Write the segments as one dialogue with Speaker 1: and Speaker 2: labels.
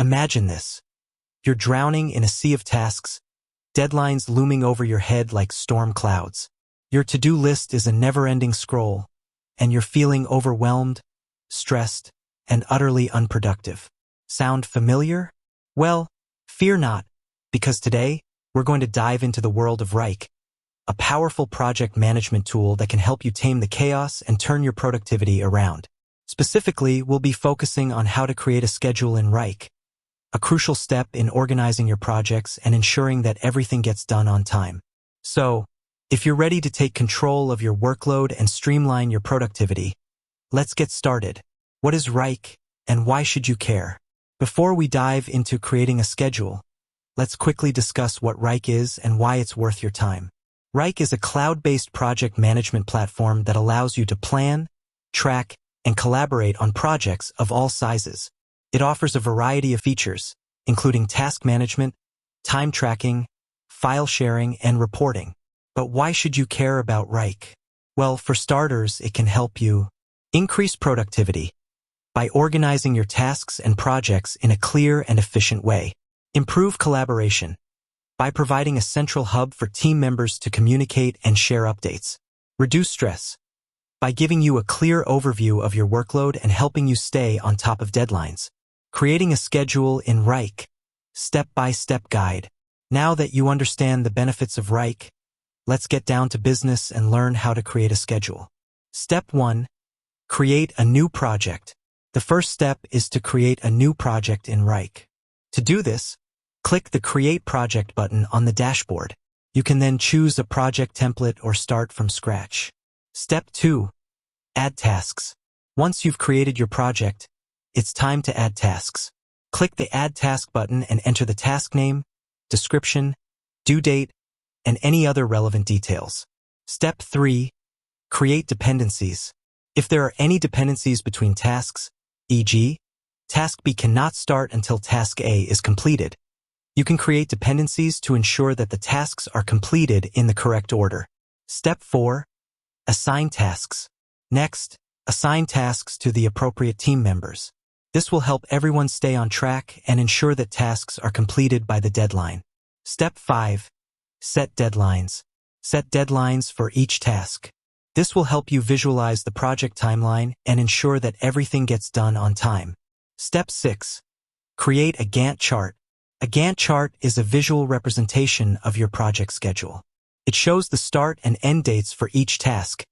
Speaker 1: Imagine this. You're drowning in a sea of tasks, deadlines looming over your head like storm clouds. Your to-do list is a never-ending scroll, and you're feeling overwhelmed, stressed, and utterly unproductive. Sound familiar? Well, fear not, because today, we're going to dive into the world of Wrike, a powerful project management tool that can help you tame the chaos and turn your productivity around. Specifically, we'll be focusing on how to create a schedule in Wrike, a crucial step in organizing your projects and ensuring that everything gets done on time. So, if you're ready to take control of your workload and streamline your productivity, let's get started. What is Wrike, and why should you care? Before we dive into creating a schedule, let's quickly discuss what Wrike is and why it's worth your time. Wrike is a cloud-based project management platform that allows you to plan, track, and collaborate on projects of all sizes. It offers a variety of features, including task management, time tracking, file sharing, and reporting. But why should you care about Wrike? Well, for starters, it can help you increase productivity by organizing your tasks and projects in a clear and efficient way. Improve collaboration by providing a central hub for team members to communicate and share updates. Reduce stress by giving you a clear overview of your workload and helping you stay on top of deadlines. Creating a schedule in Wrike, step-by-step guide. Now that you understand the benefits of Wrike, let's get down to business and learn how to create a schedule. Step 1. Create a new project. The first step is to create a new project in Wrike. To do this, click the Create Project button on the dashboard. You can then choose a project template or start from scratch. Step 2. Add tasks. Once you've created your project, it's time to add tasks. Click the Add Task button and enter the task name, description, due date, and any other relevant details. Step 3. Create dependencies. If there are any dependencies between tasks, e.g., Task B cannot start until Task A is completed, you can create dependencies to ensure that the tasks are completed in the correct order. Step 4. Assign tasks. Next, assign tasks to the appropriate team members. This will help everyone stay on track and ensure that tasks are completed by the deadline. Step 5. Set deadlines. Set deadlines for each task. This will help you visualize the project timeline and ensure that everything gets done on time. Step 6. Create a Gantt chart. A Gantt chart is a visual representation of your project schedule. It shows the start and end dates for each task,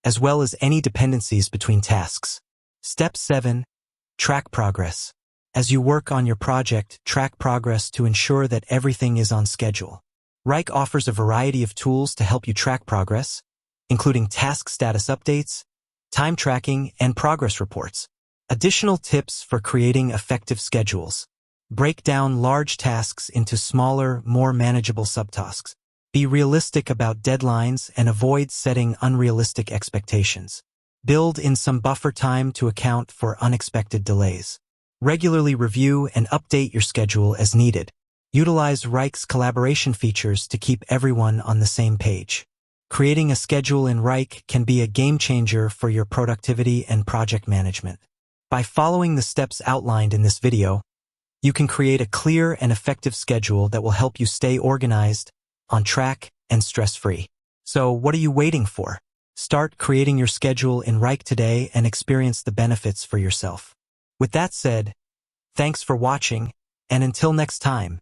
Speaker 1: as well as any dependencies between tasks. Step 7. Track progress. As you work on your project, track progress to ensure that everything is on schedule. Wrike offers a variety of tools to help you track progress, including task status updates, time tracking, and progress reports. Additional tips for creating effective schedules. Break down large tasks into smaller, more manageable subtasks. Be realistic about deadlines and avoid setting unrealistic expectations. Build in some buffer time to account for unexpected delays. Regularly review and update your schedule as needed. Utilize Wrike's collaboration features to keep everyone on the same page. Creating a schedule in Wrike can be a game changer for your productivity and project management. By following the steps outlined in this video, you can create a clear and effective schedule that will help you stay organized, on track, and stress-free. So what are you waiting for? Start creating your schedule in Wrike today and experience the benefits for yourself. With that said, thanks for watching, and until next time.